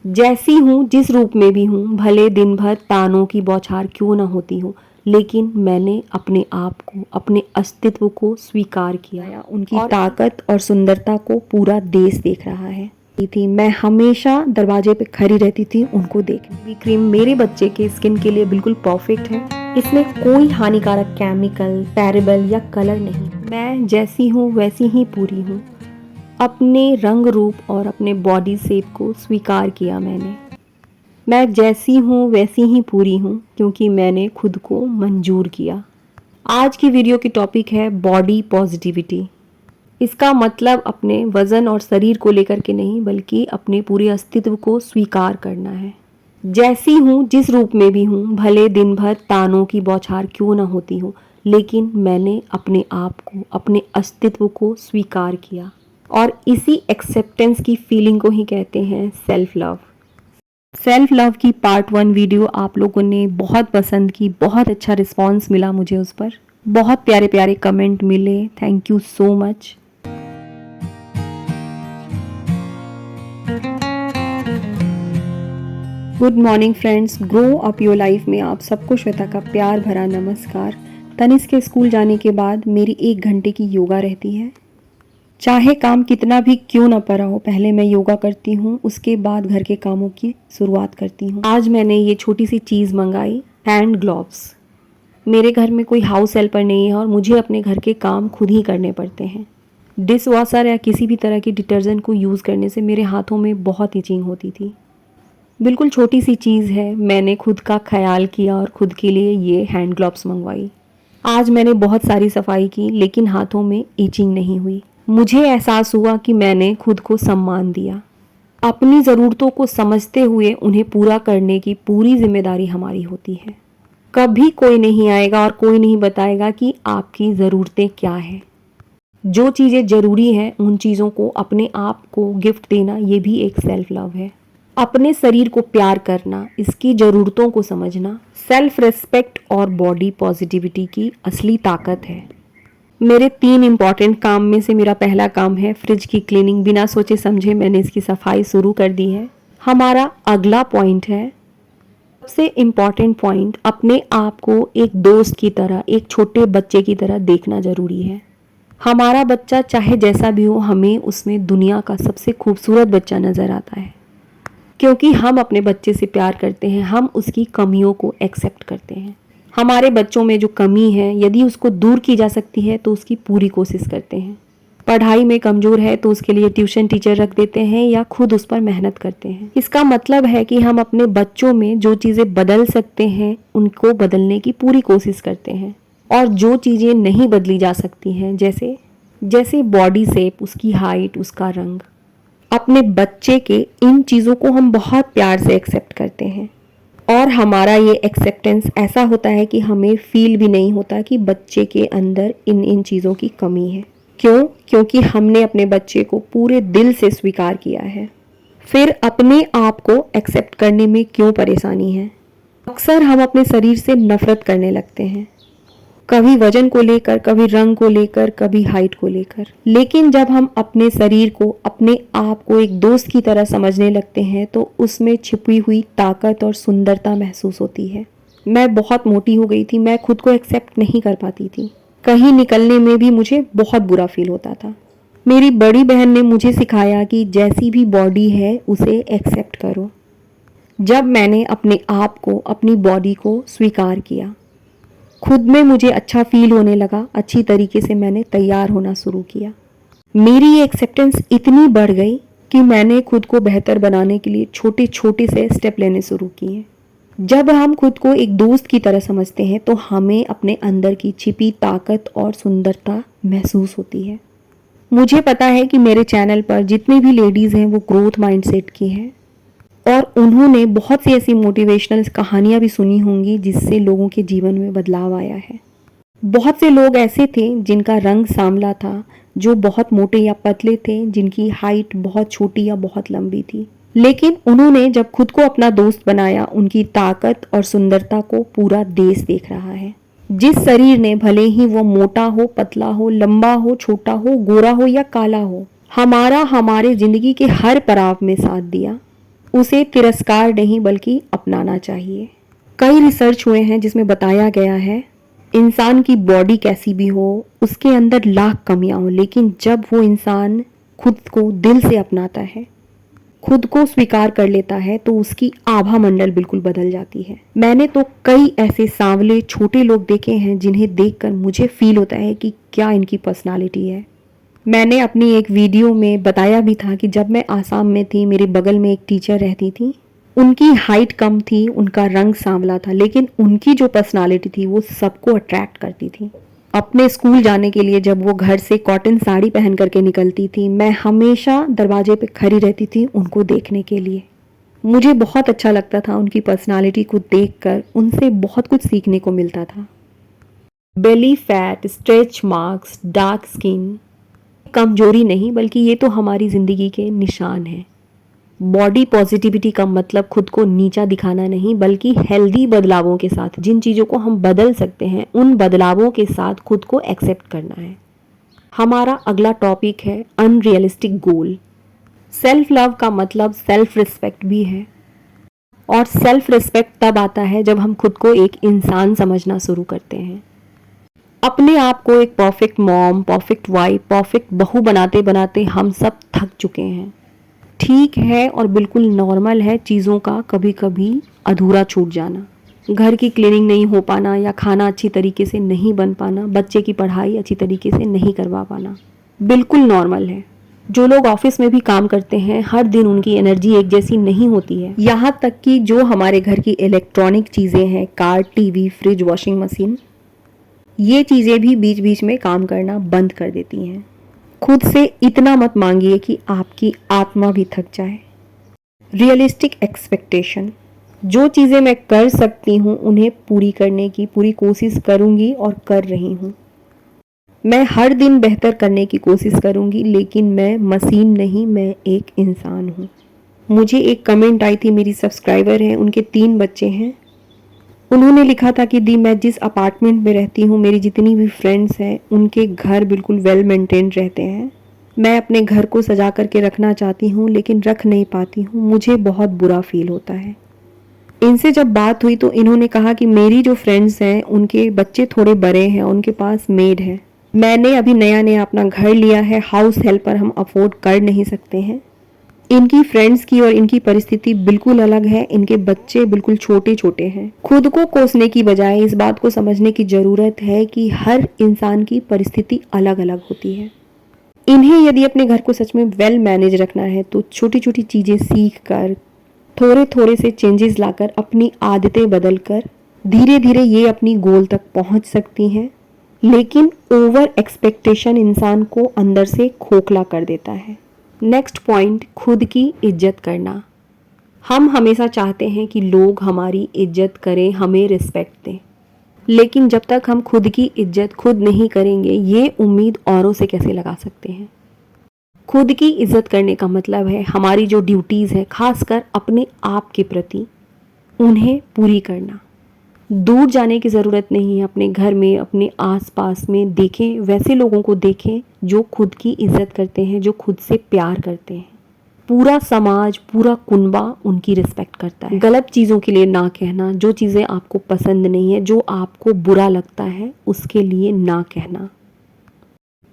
जैसी हूँ, जिस रूप में भी हूँ, भले दिन भर तानों की बौछार क्यों न होती हो, लेकिन मैंने अपने आप को, अपने अस्तित्व को स्वीकार किया। उनकी ताकत और सुंदरता को पूरा देश देख रहा है। मैं हमेशा दरवाजे पे खड़ी रहती थी उनको देखने। ये क्रीम मेरे बच्चे के स्किन के लिए बिल्कुल परफेक्ट है। इसमें कोई हानिकारक केमिकल, पैरेबल या कलर नहीं। मैं जैसी हूँ वैसी ही पूरी हूँ। अपने रंग रूप और अपने बॉडी शेप को स्वीकार किया मैंने। मैं जैसी हूँ वैसी ही पूरी हूँ क्योंकि मैंने खुद को मंजूर किया। आज की वीडियो की टॉपिक है बॉडी पॉजिटिविटी। इसका मतलब अपने वज़न और शरीर को लेकर के नहीं, बल्कि अपने पूरे अस्तित्व को स्वीकार करना है। जैसी हूँ, जिस रूप में भी हूँ, भले दिन भर तानों की बौछार क्यों न होती हो, लेकिन मैंने अपने आप को, अपने अस्तित्व को स्वीकार किया। और इसी एक्सेप्टेंस की फीलिंग को ही कहते हैं सेल्फ लव। सेल्फ लव की पार्ट 1 वीडियो आप लोगों ने बहुत पसंद की, बहुत अच्छा रिस्पॉन्स मिला मुझे उस पर, बहुत प्यारे प्यारे कमेंट मिले। Thank you so much. Good morning friends, grow up your life में आप सबको श्वेता का प्यार भरा नमस्कार। तनिष्क के स्कूल जाने के बाद मेरी 1 घंटे की योगा रहती है। चाहे काम कितना भी क्यों ना पड़ा हो, पहले मैं योगा करती हूँ, उसके बाद घर के कामों की शुरुआत करती हूँ। आज मैंने ये छोटी सी चीज़ मंगाई, हैंड ग्लोव्स। मेरे घर में कोई हाउस हेल्पर नहीं है और मुझे अपने घर के काम खुद ही करने पड़ते हैं। डिश वॉशर या किसी भी तरह की डिटर्जेंट को यूज़ करने से मेरे हाथों में बहुत इचिंग होती थी। बिल्कुल छोटी सी चीज़ है, मैंने खुद का ख्याल किया और खुद के लिए ये हैंड ग्लोव्स मंगवाई। आज मैंने बहुत सारी सफाई की, लेकिन हाथों में इचिंग नहीं हुई। मुझे एहसास हुआ कि मैंने खुद को सम्मान दिया। अपनी ज़रूरतों को समझते हुए उन्हें पूरा करने की पूरी जिम्मेदारी हमारी होती है। कभी कोई नहीं आएगा और कोई नहीं बताएगा कि आपकी ज़रूरतें क्या है। जो चीज़ें ज़रूरी हैं उन चीज़ों को, अपने आप को गिफ्ट देना, ये भी एक सेल्फ लव है। अपने शरीर को प्यार करना, इसकी ज़रूरतों को समझना, सेल्फ रिस्पेक्ट और बॉडी पॉजिटिविटी की असली ताकत है। मेरे 3 इम्पॉर्टेंट काम में से मेरा पहला काम है फ्रिज की क्लीनिंग। बिना सोचे समझे मैंने इसकी सफाई शुरू कर दी है। हमारा अगला पॉइंट है, सबसे इम्पॉर्टेंट पॉइंट, अपने आप को एक दोस्त की तरह, एक छोटे बच्चे की तरह देखना ज़रूरी है। हमारा बच्चा चाहे जैसा भी हो, हमें उसमें दुनिया का सबसे खूबसूरत बच्चा नज़र आता है, क्योंकि हम अपने बच्चे से प्यार करते हैं, हम उसकी कमियों को एक्सेप्ट करते हैं। हमारे बच्चों में जो कमी है, यदि उसको दूर की जा सकती है तो उसकी पूरी कोशिश करते हैं। पढ़ाई में कमज़ोर है तो उसके लिए ट्यूशन टीचर रख देते हैं या खुद उस पर मेहनत करते हैं। इसका मतलब है कि हम अपने बच्चों में जो चीज़ें बदल सकते हैं उनको बदलने की पूरी कोशिश करते हैं, और जो चीज़ें नहीं बदली जा सकती हैं, जैसे बॉडी शेप, उसकी हाइट, उसका रंग, अपने बच्चे के इन चीज़ों को हम बहुत प्यार से एक्सेप्ट करते हैं। और हमारा ये एक्सेप्टेंस ऐसा होता है कि हमें फील भी नहीं होता कि बच्चे के अंदर इन चीज़ों की कमी है। क्यों? क्योंकि हमने अपने बच्चे को पूरे दिल से स्वीकार किया है। फिर अपने आप को एक्सेप्ट करने में क्यों परेशानी है? अक्सर हम अपने शरीर से नफरत करने लगते हैं, कभी वजन को लेकर, कभी रंग को लेकर, कभी हाइट को लेकर। लेकिन जब हम अपने शरीर को, अपने आप को एक दोस्त की तरह समझने लगते हैं तो उसमें छिपी हुई ताकत और सुंदरता महसूस होती है। मैं बहुत मोटी हो गई थी, मैं खुद को एक्सेप्ट नहीं कर पाती थी। कहीं निकलने में भी मुझे बहुत बुरा फील होता था। मेरी बड़ी बहन ने मुझे सिखाया कि जैसी भी बॉडी है उसे एक्सेप्ट करो। जब मैंने अपने आप को, अपनी बॉडी को स्वीकार किया, खुद में मुझे अच्छा फील होने लगा। अच्छी तरीके से मैंने तैयार होना शुरू किया। मेरी ये एक्सेप्टेंस इतनी बढ़ गई कि मैंने खुद को बेहतर बनाने के लिए छोटे छोटे से स्टेप लेने शुरू किए। जब हम खुद को एक दोस्त की तरह समझते हैं तो हमें अपने अंदर की छिपी ताकत और सुंदरता महसूस होती है। मुझे पता है कि मेरे चैनल पर जितनी भी लेडीज़ हैं वो ग्रोथ माइंडसेट की हैं, और उन्होंने बहुत सी ऐसी मोटिवेशनल कहानियाँ भी सुनी होंगी जिससे लोगों के जीवन में बदलाव आया है। बहुत से लोग ऐसे थे जिनका रंग सांवला था, जो बहुत मोटे या पतले थे, जिनकी हाइट बहुत छोटी या बहुत लंबी थी, लेकिन उन्होंने जब खुद को अपना दोस्त बनाया, उनकी ताकत और सुंदरता को पूरा देश देख रहा है। जिस शरीर ने, भले ही वो मोटा हो, पतला हो, लंबा हो, छोटा हो, गोरा हो या काला हो, हमारे जिंदगी के हर पड़ाव में साथ दिया, उसे तिरस्कार नहीं बल्कि अपनाना चाहिए। कई रिसर्च हुए हैं जिसमें बताया गया है इंसान की बॉडी कैसी भी हो, उसके अंदर लाख कमियां हो, लेकिन जब वो इंसान खुद को दिल से अपनाता है, खुद को स्वीकार कर लेता है, तो उसकी आभा मंडल बिल्कुल बदल जाती है। मैंने तो कई ऐसे सांवले छोटे लोग देखे हैं जिन्हें देखकर मुझे फील होता है कि क्या इनकी पर्सनालिटी है। मैंने अपनी एक वीडियो में बताया भी था कि जब मैं आसाम में थी, मेरे बगल में एक टीचर रहती थी। उनकी हाइट कम थी, उनका रंग सांवला था, लेकिन उनकी जो पर्सनालिटी थी वो सबको अट्रैक्ट करती थी। अपने स्कूल जाने के लिए जब वो घर से कॉटन साड़ी पहन करके निकलती थी, मैं हमेशा दरवाजे पे खड़ी रहती थी उनको देखने के लिए। मुझे बहुत अच्छा लगता था उनकी पर्सनालिटी को देखकर, उनसे बहुत कुछ सीखने को मिलता था। Belly fat, stretch marks, dark skin कमजोरी नहीं बल्कि ये तो हमारी ज़िंदगी के निशान हैं। बॉडी पॉजिटिविटी का मतलब खुद को नीचा दिखाना नहीं बल्कि हेल्दी बदलावों के साथ जिन चीज़ों को हम बदल सकते हैं उन बदलावों के साथ खुद को एक्सेप्ट करना है। हमारा अगला टॉपिक है अनरियलिस्टिक गोल। सेल्फ लव का मतलब सेल्फ रिस्पेक्ट भी है, और सेल्फ रिस्पेक्ट तब आता है जब हम खुद को एक इंसान समझना शुरू करते हैं। अपने आप को एक perfect mom, perfect wife, perfect बहू बनाते बनाते हम सब थक चुके हैं। ठीक है और बिल्कुल नॉर्मल है चीज़ों का कभी कभी अधूरा छूट जाना, घर की क्लीनिंग नहीं हो पाना या खाना अच्छी तरीके से नहीं बन पाना, बच्चे की पढ़ाई अच्छी तरीके से नहीं करवा पाना, बिल्कुल नॉर्मल है। जो लोग ऑफिस में भी काम करते हैं, हर दिन उनकी एनर्जी एक जैसी नहीं होती है। यहाँ तक कि जो हमारे घर की इलेक्ट्रॉनिक चीज़ें हैं, car, TV, fridge, washing machine, ये चीज़ें भी बीच बीच में काम करना बंद कर देती हैं। खुद से इतना मत मांगिए कि आपकी आत्मा भी थक जाए। रियलिस्टिक एक्सपेक्टेशन, जो चीज़ें मैं कर सकती हूँ उन्हें पूरी करने की पूरी कोशिश करूँगी और कर रही हूँ। मैं हर दिन बेहतर करने की कोशिश करूँगी, लेकिन मैं मशीन नहीं, मैं एक इंसान हूँ। मुझे एक कमेंट आई थी, मेरी सब्सक्राइबर हैं, उनके 3 बच्चे हैं। उन्होंने लिखा था कि दी, मैं जिस अपार्टमेंट में रहती हूँ, मेरी जितनी भी फ्रेंड्स हैं उनके घर बिल्कुल वेल मेंटेन्ड रहते हैं। मैं अपने घर को सजा करके रखना चाहती हूँ लेकिन रख नहीं पाती हूँ, मुझे बहुत बुरा फील होता है। इनसे जब बात हुई तो इन्होंने कहा कि मेरी जो फ्रेंड्स हैं उनके बच्चे थोड़े बड़े हैं, उनके पास मेड है। मैंने अभी नया नया अपना घर लिया है, हाउस हेल्पर हम अफोर्ड कर नहीं सकते हैं। इनकी फ्रेंड्स की और इनकी परिस्थिति बिल्कुल अलग है, इनके बच्चे बिल्कुल छोटे छोटे हैं। खुद को कोसने की बजाय इस बात को समझने की ज़रूरत है कि हर इंसान की परिस्थिति अलग अलग होती है। इन्हें यदि अपने घर को सच में वेल मैनेज रखना है तो छोटी छोटी चीज़ें सीख कर, थोड़े थोड़े से चेंजेस लाकर, अपनी आदतें बदल कर धीरे धीरे ये अपनी गोल तक पहुंच सकती हैं। लेकिन ओवर एक्सपेक्टेशन इंसान को अंदर से खोखला कर देता है। नेक्स्ट पॉइंट, खुद की इज्जत करना। हम हमेशा चाहते हैं कि लोग हमारी इज्जत करें, हमें रिस्पेक्ट दें, लेकिन जब तक हम खुद की इज्जत खुद नहीं करेंगे, ये उम्मीद औरों से कैसे लगा सकते हैं। खुद की इज्जत करने का मतलब है हमारी जो ड्यूटीज़ है, खासकर अपने आप के प्रति, उन्हें पूरी करना। दूर जाने की ज़रूरत नहीं है, अपने घर में, अपने आसपास में देखें, वैसे लोगों को देखें जो खुद की इज्जत करते हैं, जो खुद से प्यार करते हैं। पूरा समाज, पूरा कुनबा उनकी रिस्पेक्ट करता है। गलत चीज़ों के लिए ना कहना, जो चीज़ें आपको पसंद नहीं है, जो आपको बुरा लगता है, उसके लिए ना कहना।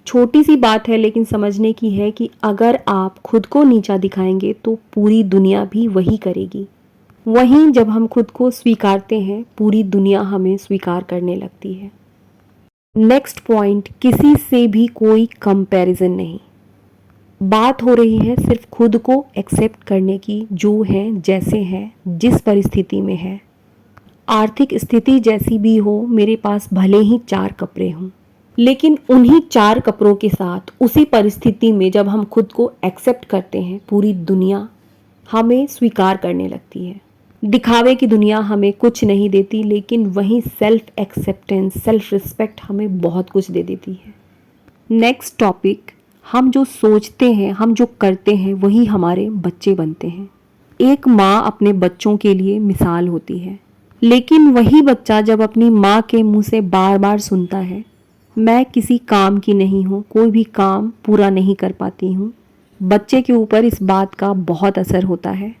छोटी सी बात है लेकिन समझने की है कि अगर आप खुद को नीचा दिखाएंगे तो पूरी दुनिया भी वही करेगी। वहीं जब हम खुद को स्वीकारते हैं, पूरी दुनिया हमें स्वीकार करने लगती है। नेक्स्ट पॉइंट, किसी से भी कोई कंपैरिजन नहीं। बात हो रही है सिर्फ खुद को एक्सेप्ट करने की, जो है, जैसे है, जिस परिस्थिति में है। आर्थिक स्थिति जैसी भी हो, मेरे पास भले ही 4 कपड़े हों, लेकिन उन्हीं 4 कपड़ों के साथ उसी परिस्थिति में जब हम खुद को एक्सेप्ट करते हैं, पूरी दुनिया हमें स्वीकार करने लगती है। दिखावे की दुनिया हमें कुछ नहीं देती, लेकिन वहीं सेल्फ एक्सेप्टेंस, सेल्फ रिस्पेक्ट हमें बहुत कुछ दे देती है। नेक्स्ट टॉपिक, हम जो सोचते हैं, हम जो करते हैं, वही हमारे बच्चे बनते हैं। एक माँ अपने बच्चों के लिए मिसाल होती है, लेकिन वही बच्चा जब अपनी माँ के मुंह से बार बार सुनता है, मैं किसी काम की नहीं हूँ, कोई भी काम पूरा नहीं कर पाती हूँ, बच्चे के ऊपर इस बात का बहुत असर होता है।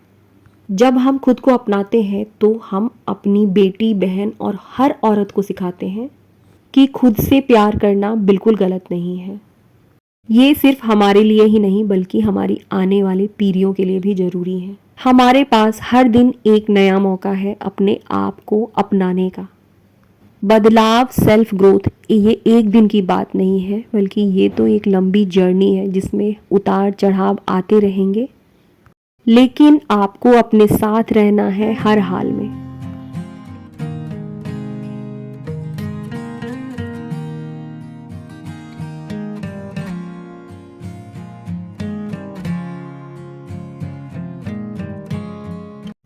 जब हम खुद को अपनाते हैं तो हम अपनी बेटी, बहन और हर औरत को सिखाते हैं कि खुद से प्यार करना बिल्कुल गलत नहीं है। ये सिर्फ हमारे लिए ही नहीं बल्कि हमारी आने वाली पीढ़ियों के लिए भी ज़रूरी है। हमारे पास हर दिन एक नया मौका है अपने आप को अपनाने का। बदलाव, सेल्फ ग्रोथ ये एक दिन की बात नहीं है बल्कि ये तो एक लंबी जर्नी है जिसमें उतार चढ़ाव आते रहेंगे, लेकिन आपको अपने साथ रहना है हर हाल में।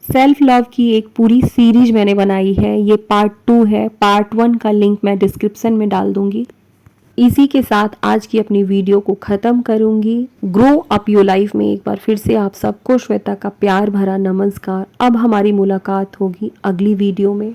सेल्फ लव की एक पूरी सीरीज मैंने बनाई है, ये पार्ट 2 है। पार्ट 1 का लिंक मैं डिस्क्रिप्शन में डाल दूंगी। इसी के साथ आज की अपनी वीडियो को ख़त्म करूंगी। ग्रो अप योर लाइफ में एक बार फिर से आप सबको श्वेता का प्यार भरा नमस्कार। अब हमारी मुलाकात होगी अगली वीडियो में।